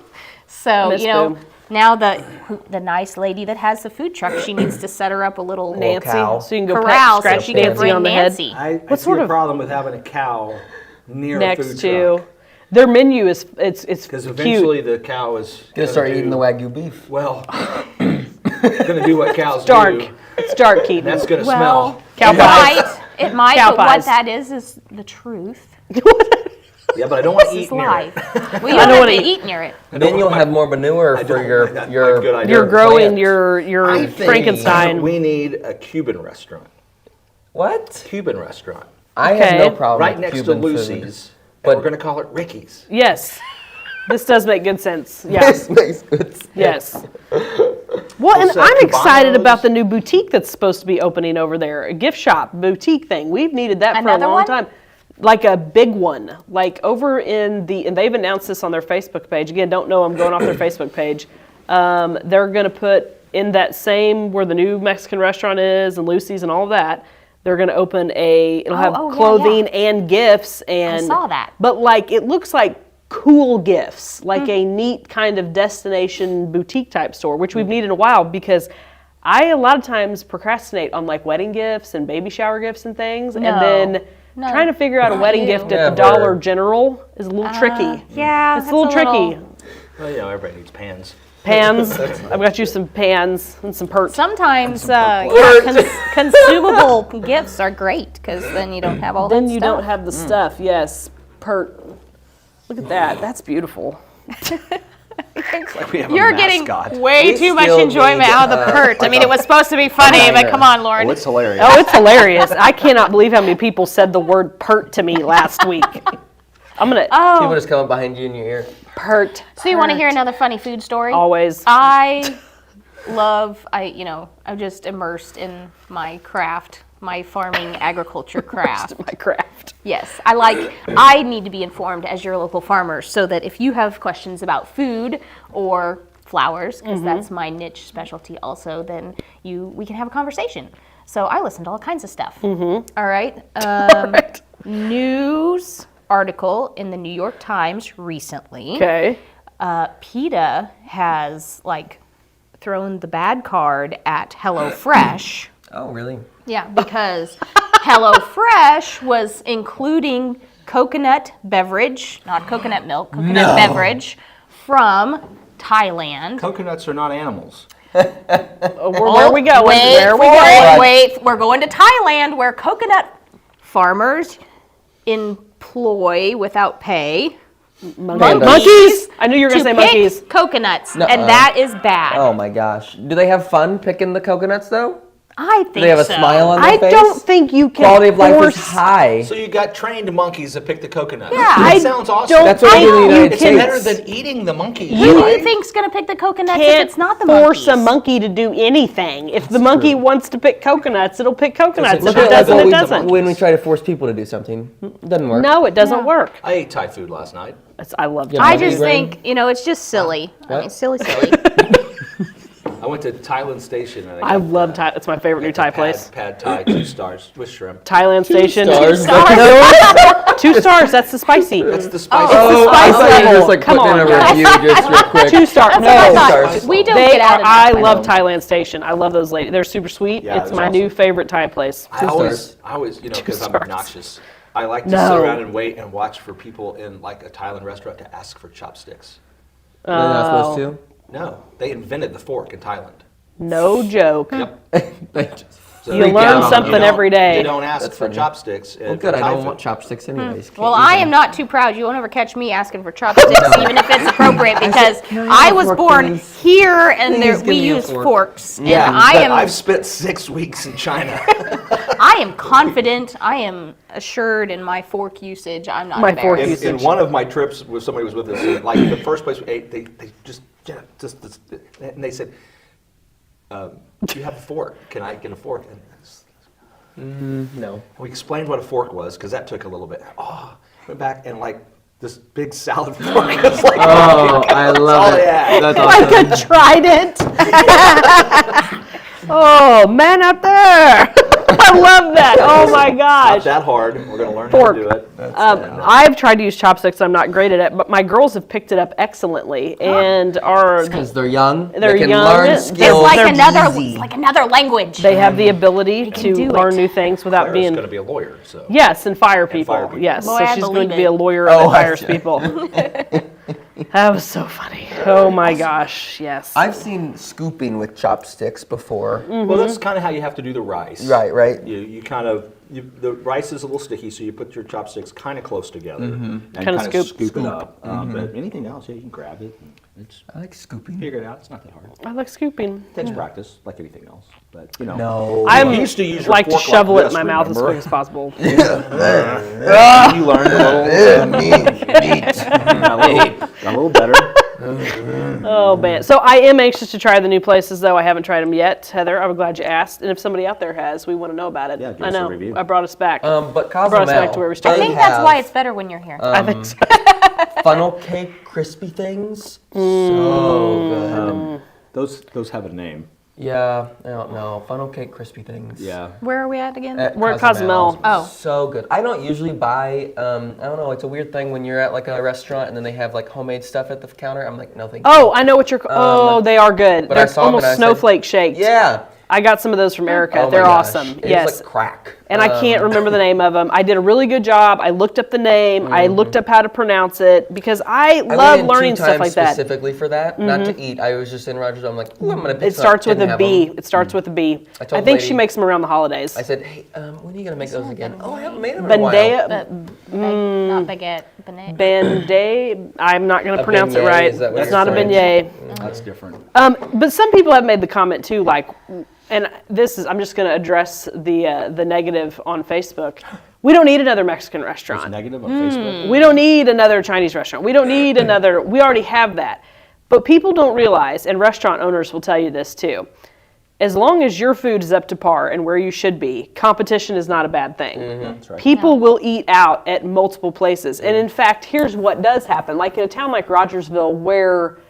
So,
Miss Boo.
now the nice lady that has the food truck, she needs to set her up a little
Nancy,
cow.
so you can go
corral so
scratch
she can
Nancy
bring
on the head.
Nancy.
I
What
see
sort
a
of-
problem with having a cow near a
Next
food
to...
truck.
Their menu is it's
Because
cute.
eventually the cow is
Gonna start eating the Wagyu beef.
Well, gonna do what cows
Dark.
do.
It's dark, Keaton.
That's gonna
Well,
smell.
Cow
it
pies.
might,
Cow
but what
pies.
that is the truth.
Yeah, but I don't want to
This
eat
is
near
life.
it.
Well, you
don't
don't have
wanna
to
eat-
eat near it.
Then you'll have more manure
I
for
don't
your
like that. Good idea.
You're growing
plants.
your
I think-
Frankenstein.
We need a Cuban restaurant.
What?
Cuban restaurant.
I
Okay.
have no problem
Right
with
next
Cuban
to
food.
Lucy's.
But-
And we're gonna call it Ricky's.
Yes. This does make good sense. Yeah.
This makes good sense.
Yes. Well, and
sell
I'm excited
Cubanos.
about the new boutique that's supposed to be opening over there, a gift shop boutique thing. We've needed that for
Another
a long
one?
time. Like a big one, like over and they've announced this on their Facebook page. Again, don't know I'm going off their Facebook page. They're going to put in that same where the new Mexican restaurant is and Lucy's and all of that. They're going to open it'll have
yeah,
clothing and gifts and
saw that.
But it looks like cool gifts,
Hmm.
like a neat kind of destination boutique type store, which we've needed in a while because I a lot of times procrastinate on wedding gifts and baby shower gifts and things, and then trying to figure out a wedding gift at the
Never.
Dollar General is a little tricky.
Yeah,
It's a little tricky.
Well, everybody needs pans.
Pans. I've got you some pans and some perch.
Sometimes consumable gifts are great because then you don't have all
Then
that
you
stuff.
don't have the stuff. Yes, pert. Look at that. That's beautiful.
Like we have a
You're getting
mascot.
way
We
too much
still
enjoyment
need,
out of the pert. I mean, it was supposed to be funny, but come on, Lauren.
Oh, it's hilarious.
Oh, it's hilarious. I cannot believe how many people said the word pert to me last week. I'm gonna
People just come up behind you in your ear.
pert.
So you want to hear another funny food story?
Always.
I love, I'm just immersed in my craft, my farming agriculture craft.
My craft.
Yes, I need to be informed as your local farmer so that if you have questions about food or flowers, because that's my niche specialty also, then we can have a conversation. So I listen to all kinds of stuff. All right. News article in the New York Times recently.
Okay.
PETA has thrown the bad card at HelloFresh.
Oh, really?
Yeah, because HelloFresh was including coconut beverage, not coconut milk, coconut beverage from Thailand.
Coconuts are not animals.
Where are we going?
We're going to Thailand where coconut farmers employ without pay
Monkeys? I knew you were going to say monkeys.
pick coconuts,
Nuh-uh.
and that is bad.
Oh my gosh. Do they have fun picking the coconuts though?
I think so.
Do they have a smile on their
I
face?
don't think you can
Quality of life
force...
is high.
So you got trained monkeys that pick the coconut.
Yeah,
that
I
sounds awesome.
don't
That's what we do in the
think
United
you
It's
can
better
States.
than eating the monkeys.
Who do
right?
you think's going to pick the coconuts if
Can't
it's not the
force
monkeys?
a monkey to do anything. If the monkey wants to pick coconuts, it'll pick coconuts.
Look
If it
at
doesn't,
like
it
what
doesn't.
When we try to force people to do something, it doesn't work.
No, it doesn't work.
I ate Thai food last night.
I love
Yeah,
I
monkey
just
brain?
think, it's just silly. I mean, silly.
I went to Thailand Station and
I love Thai. It's my favorite new Thai place.
Pad Thai, 2 stars with shrimp.
Thailand Station.
stars?
No, 2 stars. That's the spicy.
That's the spicy.
Oh, I
spice
thought you were
level.
just like
Come
putting in a
on,
review just real quick.
2 stars.
That's what I
No.
thought.
stars.
We don't
They
get out
are,
of that.
I love Thailand Station. I love those ladies. They're super sweet.
Yeah,
It's
it
my
was
new
awesome.
favorite Thai place.
I always, because I'm
stars.
obnoxious. I like to
No.
sit around and wait and watch for people in like a Thailand restaurant to ask for chopsticks.
They're not supposed to?
No, they invented the fork in Thailand.
No joke.
Yep. So
You
they
learn
don't-
something
they don't-
every day.
They don't ask
That's
for
funny.
chopsticks.
Well, good. I don't want chopsticks anyways. Can't
Well,
use
I
them.
am not too proud. You won't ever catch me asking for chopsticks, even if it's appropriate, because
"Can I
I
have a
was
fork,
born
please?
here, and
Please
there,
give
we
me a
use
fork."
forks.
Yeah,
and I
But
am,
I've spent 6 weeks in China.
I am confident. I am assured in my fork usage. I'm not
My fork
embarrassed.
in one of my trips, where somebody was with us, and, like the first place we ate, they just and they said, "Do you have a fork? Can I get a fork?" And
No.
we explained what a fork was because that took a little bit. Oh, went back and like this big salad fork was like,
Oh, I
all
love
they
it.
had.
That's
Like
awesome.
a trident. Oh, man up there. I love that. Oh my
Not
gosh.
that hard. We're gonna learn
Fork.
how to do it.
I've tried to use chopsticks. I'm not great at it, but my girls have picked it up excellently and are
Because they're young.
They're
they can
young.
learn
It's
skills.
It's like another language.
they have the ability
can
to
do
learn
it.
new things without
Claire's
being
going to be a lawyer, so.
yes, and fire people.
fire people.
Yes,
Boy,
so
I
she's going
believe
to be a
it.
lawyer
Oh,
that
I
fires
see.
people. That was so funny. Oh my gosh, yes.
I've seen scooping with chopsticks before.
Well, that's kind of how you have to do the rice.
Right.
You kind of, the rice is a little sticky, so you put your chopsticks kind of close together and
Kinda
kind of
scoop.
scoop it up. But anything else, yeah, you can grab it. And it's
I like scooping.
figure it out. It's not that hard.
I like scooping.
It takes practice, like anything else. But you know,
No.
I
You used to use your
like to
fork
shovel
like
it in my
this,
mouth as
remember?
quick as possible.
you learned a little better.
Oh man! So I am anxious to try the new places, though I haven't tried them yet. Heather, I'm glad you asked, and if somebody out there has, we want to know about it.
Yeah, give
I
us a
know.
review.
I brought us back.
But
brought us
Cozumel.
back to where we
I
started.
think that's why it's better when you're here.
I think so.
Funnel cake crispy things. So good.
Those have a name.
Yeah, I don't know. Funnel cake crispy things.
Yeah.
Where are we at again?
We're at Cozumel.
Oh.
So good. I don't usually buy, I don't know, it's a weird thing when you're at like a restaurant and then they have like homemade stuff at the counter. I'm like, no thank you.
Oh, I know what you're. They are good.
but I
They're
saw 'em and
almost
I said-
snowflake shaked.
Yeah.
I got some of those from Erica.
Oh my
They're
gosh.
awesome.
It
Yes.
was like crack.
And I can't remember the name of them. I did a really good job. I looked up the name. I looked up how to pronounce it because I
I
love
went in
learning
2
stuff
times
like that.
specifically for that, not to eat. I was just in Rogers. I'm like, ooh, I'm gonna pick
It
some up.
starts with
Didn't
a
have
B.
'em.
It starts with a B.
I
I
told
think
the
she
lady-
makes them around the holidays.
I said, hey, when are you gonna make those again? Oh, I haven't made them in a while.
Bandea,
Not baguette. Benet.
Bande. I'm not going to
A
pronounce it
beignet,
right.
is that what
It's
you're
not a
saying?
beignet.
That's different.
But some people have made the comment too, like, and this is I'm just going to address the negative on Facebook. We don't need another Mexican
It's
restaurant.
negative on Facebook.
We don't need another Chinese restaurant. We don't need another. We already have that. But people don't realize, and restaurant owners will tell you this too, as long as your food is up to par and where you should be, competition is not a bad thing.
That's right.
People will eat out at multiple places. And in fact, here's what does happen. Like in a town like Rogersville, where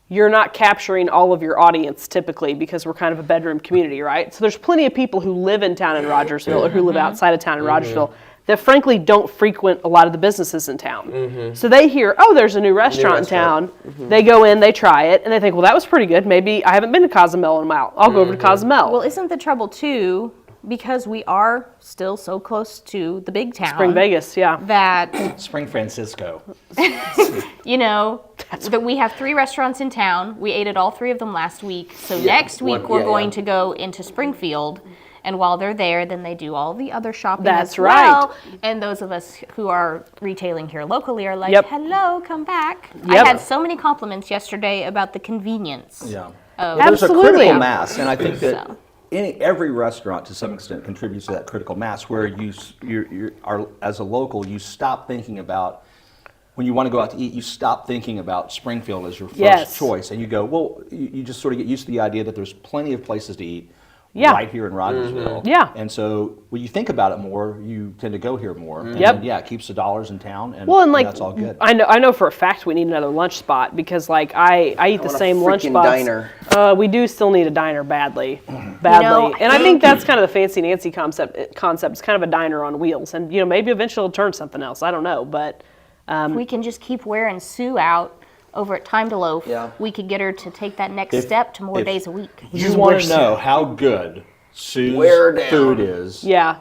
you're not capturing all of your audience typically because we're kind of a bedroom community, right? So there's plenty of people who live in town in Rogersville or who live outside of town in Rogersville that frankly don't frequent a lot of the businesses in town. So they hear, oh, there's a new restaurant in town. They go in, they try it, and they think, well, that was pretty good. Maybe I haven't been to Cozumel in a while. I'll go over to Cozumel.
Well, isn't the trouble too, because we are still so close to the big town.
Spring Vegas, yeah.
That,
Spring Francisco.
you know, that we have 3 restaurants in town. We ate at all 3 of them last week. So next week we're going to go into Springfield. And while they're there, then they do all the other shopping
That's
as well.
right.
And those of us who are retailing here locally are like,
Yep.
hello, come back.
Yep.
I had so many compliments yesterday about the convenience.
Yeah.
Of
There's a
Absolutely.
critical mass, and I think that
So.
every restaurant to some extent contributes to that critical mass where you are, as a local, you stop thinking about, when you want to go out to eat, you stop thinking about Springfield as your first
Yes.
choice, and you go, well, you just sort of get used to the idea that there's plenty of places to eat
Yeah.
right here in Rogersville.
Yeah.
And so when you think about it more, you tend to go here more. And
Yep.
then, yeah, it keeps the dollars in town, and,
Well, and like,
that's all good.
I know for a fact we need another lunch spot because like I eat the
want a
same lunch
freaking
spots.
diner.
We do still need a diner badly. And I think that's kind of the Fancy Nancy concept. It's kind of a diner on wheels, and maybe eventually it'll turn something else. I don't know, but
we can just keep wearing Sue out over at Time to Loaf.
Yeah.
We could get her to take that next step to more
if-
days a week.
You want to know how good Sue's
Wear down.
food is.
yeah.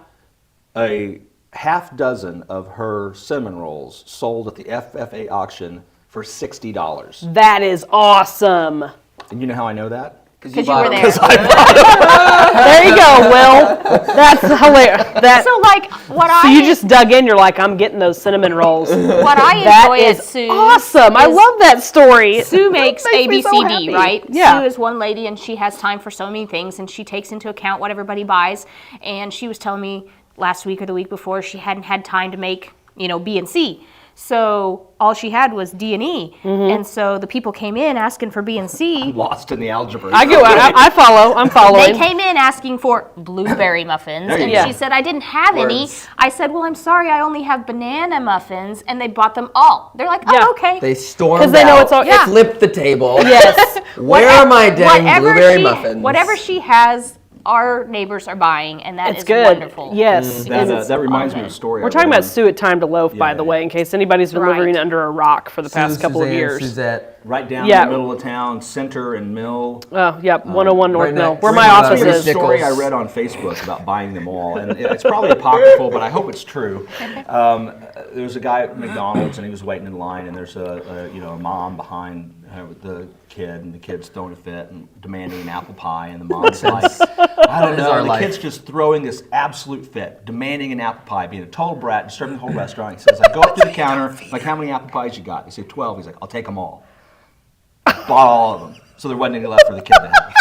A half dozen of her cinnamon rolls sold at the FFA auction for $60.
That is awesome.
And you know how I know that?
Because you were there.
There you go, Will. That's hilarious.
So like
So you just dug in. You're like, I'm getting those cinnamon rolls.
what I
That
enjoy at
is
Sue's
awesome. I
is
love that story.
Sue makes
me so
ABCD,
happy.
right?
Yeah.
Sue is one lady and she has time for so many things and she takes into account what everybody buys. And she was telling me last week or the week before she hadn't had time to make, B and C. So all she had was D and E. And so the people came in asking for B and C.
Lost in the algebra.
I follow. I'm following.
They came in asking for blueberry muffins,
There you
and
go.
she said, I didn't have any.
Words.
I said, well, I'm sorry, I only have banana muffins, and they bought them all. They're like, oh,
Yeah.
okay.
They stormed
'Cause they know
out,
it's all- yeah.
flipped the table.
Yes.
Where are my dang
Whatever
blueberry muffins?
Whatever she has, our neighbors are buying, and that
It's
is
good.
wonderful.
Yes.
That reminds me of a story.
We're talking about Sue at Time to Loaf, by the
Yeah.
way, in case anybody's been
Right.
living under a rock for the past couple of
Suzanne,
years.
Suzette.
Right down
Yeah.
in the middle of town, Center and Mill.
Oh, yep, 101 North
right
Mill,
next-
where
right
my
next
office
to
There's a
is.
Stickles.
story I read on Facebook about buying them all, and it's probably apocryphal, but I hope it's true. There was a guy at McDonald's, and he was waiting in line, and there's a mom behind with the kid, and the kid's throwing a fit and demanding an apple pie, and the mom's like, I don't know,
our
and the
life.
kid's just throwing this absolute fit, demanding an apple pie, being a total brat, disturbing the whole restaurant. He says, I go up to the counter, like, how many apple pies you got? He said, 12. He's like, I'll take them all. Bought all of them. So there wasn't any left for the kid to have.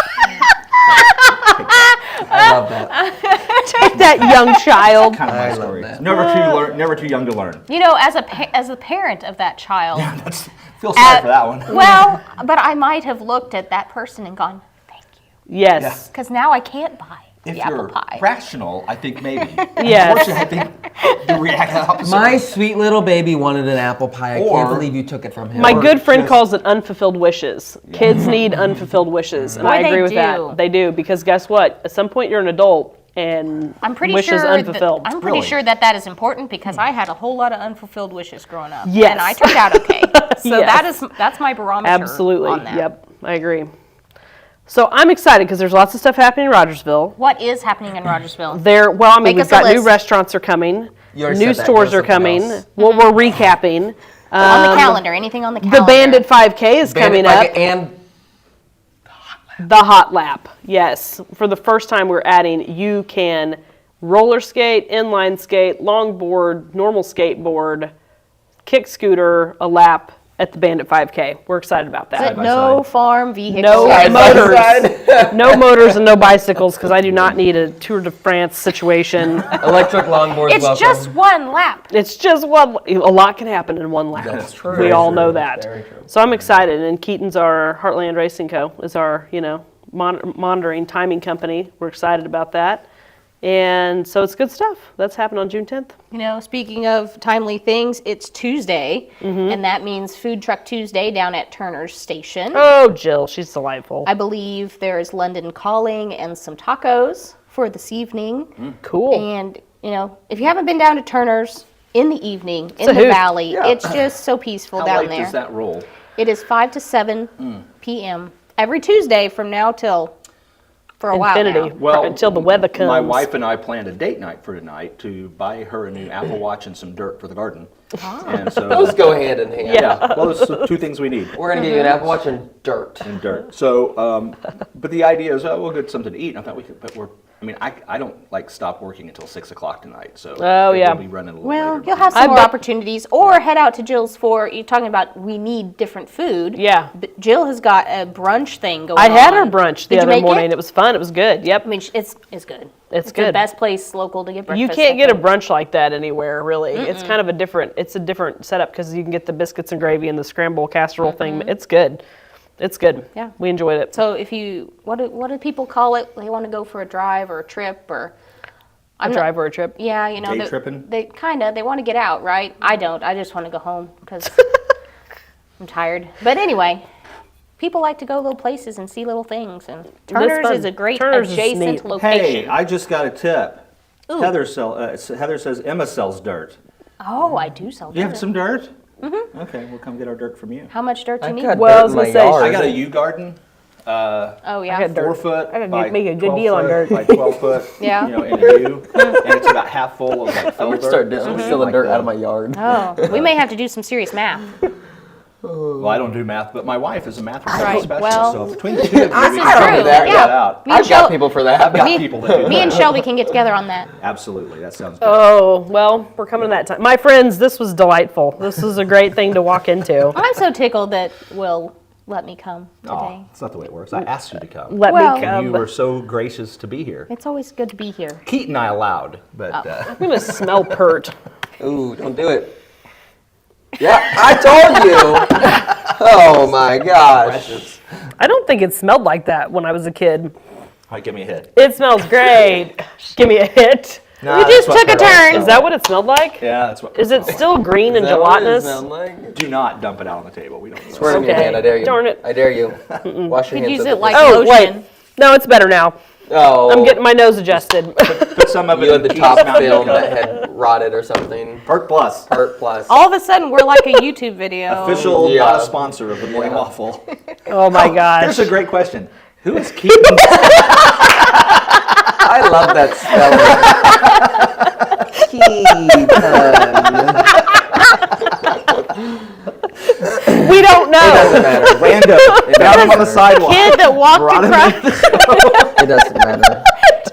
I love that.
Take that young child.
Kind of my
I love
story.
that.
Never too young to learn.
As a parent of that child,
Feel sorry for that one.
well, but I might have looked at that person and gone, thank you.
Yes.
Because now I can't buy
If
the apple
you're
pie.
rational, I think maybe.
Yes.
Unfortunately, I think you react opposite.
My sweet little baby wanted an apple pie. I
Or-
can't believe you took it from him.
My
Or
good friend
just-
calls it unfulfilled wishes. Kids need unfulfilled wishes, and
Boy,
I
they
agree with
do.
that. They do, because guess what? At some point you're an adult, and
I'm pretty
wishes
sure
unfulfilled.
I'm pretty
Really?
sure that is important because I had a whole lot of unfulfilled wishes growing up.
Yes.
And I turned out okay. So
Yes.
that's my barometer.
Absolutely.
On that.
Yep, I agree. So I'm excited because there's lots of stuff happening in Rogersville.
What is happening in Rogersville?
We've
us a
got new
list.
restaurants are coming.
You already
New
said that,
stores
go
are
something
coming.
else.
Well, we're recapping.
On the calendar, anything on the
The
calendar.
Bandit 5K is coming up.
And
The Hot Lap, yes. For the first time, we're adding, you can roller skate, inline skate, longboard, normal skateboard, kick scooter, a lap at the Bandit 5K. We're excited about that.
But no farm vehicles.
No
Side by
motors.
side.
No motors and no bicycles, because I do not need a Tour de France situation.
Electric longboards.
It's
welcome.
just one lap.
It's just one. A lot can happen in one lap.
That's true.
We
Very
all
true.
know that.
Very true.
So I'm excited. And Keaton's our Heartland Racing Co. is our monitoring timing company. We're excited about that. And so it's good stuff. That's happened on June 10th.
Speaking of timely things, it's Tuesday, and that means Food Truck Tuesday down at Turner's Station.
Oh, Jill, she's delightful.
I believe there's London Calling and some tacos for this evening.
Cool.
And, if you haven't been down to Turner's in the evening, in
a
the
hoot.
valley, it's just so peaceful
How
down
late
there.
does that roll?
It is 5 to 7 p.m. every Tuesday from now till for a
Infinity.
while now.
Well,
until the weather comes.
My wife and I planned a date night for tonight to buy her a new Apple Watch and some dirt for the garden. And so,
Those go hand in hand.
yeah, well, those are two things we need.
We're gonna get you an Apple Watch and dirt.
And dirt. So, but the idea is, we'll get something to eat. And I thought we could, but I don't stop working until 6 o'clock tonight. So,
Oh, yeah.
we'll be running a little
Well,
later.
you'll have some
I've
more
got-
opportunities, or head out to Jill's for, you're talking about we need different food.
Yeah.
But Jill has got a brunch thing going
I
on.
had her brunch the
Did you
other
make
morning.
It?
It was fun. It was good. Yep.
I mean, it's good.
It's
the
good.
best place local to get breakfast.
You can't
I
get a
think.
brunch like that anywhere, really. It's kind of a different setup because you can get the biscuits and gravy and the scramble casserole thing. It's good. It's good.
Yeah.
We enjoyed it.
So if you, what do people call it? They want to go for a drive or a trip or.
A drive or a trip.
Yeah,
Day
they-
tripping?
They want to get out, right? I don't. I just want to go home because I'm tired. But anyway, people like to go little places and see little things, and Turner's
fun.
is a great
Turner's is
adjacent
neat.
location.
Hey, I just got a tip.
Ooh.
Heather says Emma sells dirt.
Oh, I do sell.
You have
dirt.
some dirt? Mm-hmm. Okay, we'll come get our dirt from you.
How much dirt do you
I've
need?
got
Well, I
dirt
was
in my
gonna say,
yard.
I got a U garden.
Oh yeah.
I got dirt.
4 foot
I gotta
by
make a good
12
deal on
foot
dirt.
by 12 foot,
Yeah.
in a U, and it's about half full of
I'm
fill
gonna start
dirt.
stealing dirt out of my yard.
Oh, we may have to do some serious math.
Well, I don't do math, but my wife is a math
Right,
specialist,
well,
so between the two of you, we
This
can
is
probably
true.
figure
Yeah.
that out.
Me and
I've got
Shel-
people for that.
Got
me-
people that do
Me
that.
and Shelby can get together on that.
Absolutely, that sounds good.
Oh, well, we're coming to that time. My friends, this was delightful. This is a great thing to walk into.
I'm so tickled that Will let me come today.
Aw, that's not the way it works. I asked you to come.
Let
Well-
me
And you
come.
were so gracious to be here.
It's always good to be here.
Keaton I allowed, but
I'm going to smell pert.
Ooh, don't do it. Yeah, I told you. Oh my gosh.
I don't think it smelled like that when I was a kid.
all right, give me a hit.
It smells great. Give me a hit.
Nah,
We
that's
just
what
took a
Carol
turn.
Is that what it smelled like?
Yeah, that's what.
Is it still green and
Is that what it
gelatinous?
smelled like?
Do not dump it out on the table. We don't. Need
Swear to me,
Okay.
man, I dare you.
Darn it.
I dare you. Wash your
Could
hands.
use
of
it like
Oh,
lotion.
wait. No, it's better now.
Oh.
I'm getting my nose adjusted.
Put some of it
You
in
had the
Keaton's
top
Mountain
film
Dew.
that had rotted or something.
Hurt Plus.
Hurt plus.
All of a sudden, we're like a YouTube video.
Official,
Yeah.
not a sponsor of the Morning Waffle.
Oh my gosh.
Here's a great question. Who is Keaton?
I love that spelling.
We don't
Doesn't
know.
matter.
Rando. Found him on the sidewalk.
Kid that walked
Brought him
across.
It doesn't matter.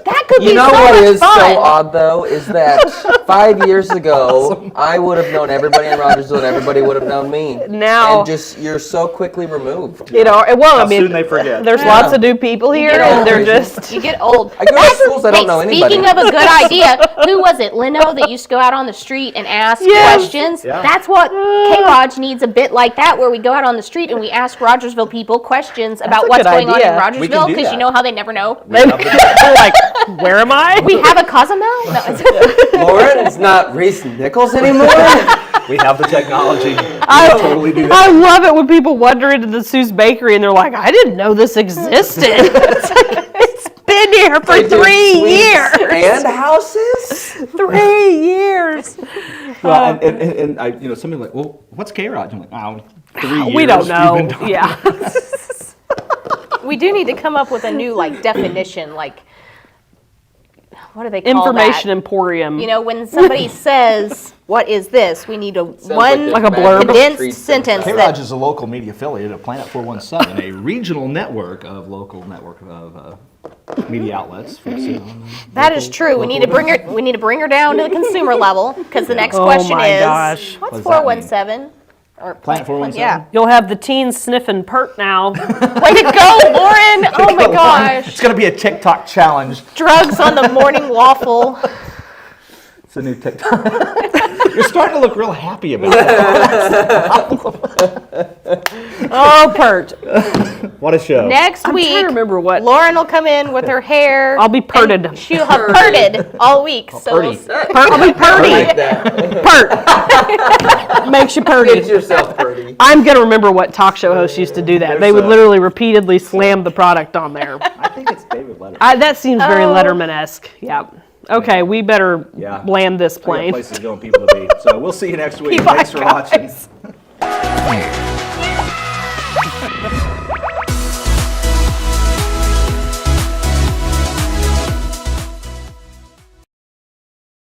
That could
You
be
know
so
what
much
is
fun.
so odd though is that 5 years ago I would have known everybody in Rogersville and everybody would have known me.
Now-
and just you're so quickly removed.
You know, well,
How
I mean,
soon they forget.
there's lots of new people here,
get
and
old.
they're just.
You get old.
I go to schools I don't know anybody.
Speaking of a good idea, who was it? Lino that used to go out on the street and ask
Yes.
questions?
Yeah.
That's what K-ROG needs, a bit like that, where we go out on the street and we ask Rogersville people questions about
a
what's
good
going
idea.
on in
We can
Rogersville,
do
because
that.
you know how they never know.
They're like, where am I?
We have a Cozumel? No, it's
Lauren, it's not Reese Nichols anymore.
We have the technology.
I
totally do that.
I love it when people wander into the Seuss Bakery and they're like, I didn't know this existed. It's like, it's been here for
They do
3
sweets
years.
and houses.
3 years.
Well, and I, somebody like, well, what's K-ROG? I'm like, oh, 3 years.
We don't
we've
know.
been talking.
Yeah.
we do need to come up with a new definition, what do they call
Information
that?
emporium.
When somebody says, "What is this?" We need
Like a blurb.
condensed sentence
K-ROG
that
is a local media affiliate of Planet 417, a regional network of media outlets.
that is true. We need to bring her down to the consumer level, because the next
Oh
question
my
is,
gosh.
what's
What does that mean?
417? Or
Plant 417?
Yeah.
You'll have the teens sniffing pert now.
Way to go, Lauren! Oh my gosh.
It's going to be a TikTok challenge.
Drugs on the morning waffle.
It's a new TikTok. You're starting to look real happy about it.
Oh, pert.
What a show.
Next
I'm
week,
trying to remember what.
Lauren will come in with her hair.
I'll be perted.
and She'll have perted all week. So we'll
Purdy.
I'll be
I
purty.
like that.
Pert. Makes you purty.
Get yourself pretty.
I'm going to remember what talk show hosts used to do that. They would literally repeatedly slam the product on there.
I think it's David Letterman.
That seems very
Oh.
Letterman-esque. Yeah. Okay, we better
Yeah.
land this
I got
plane.
places to go and people to be. So we'll see you next week.
Bye,
Thanks for watching.
guys.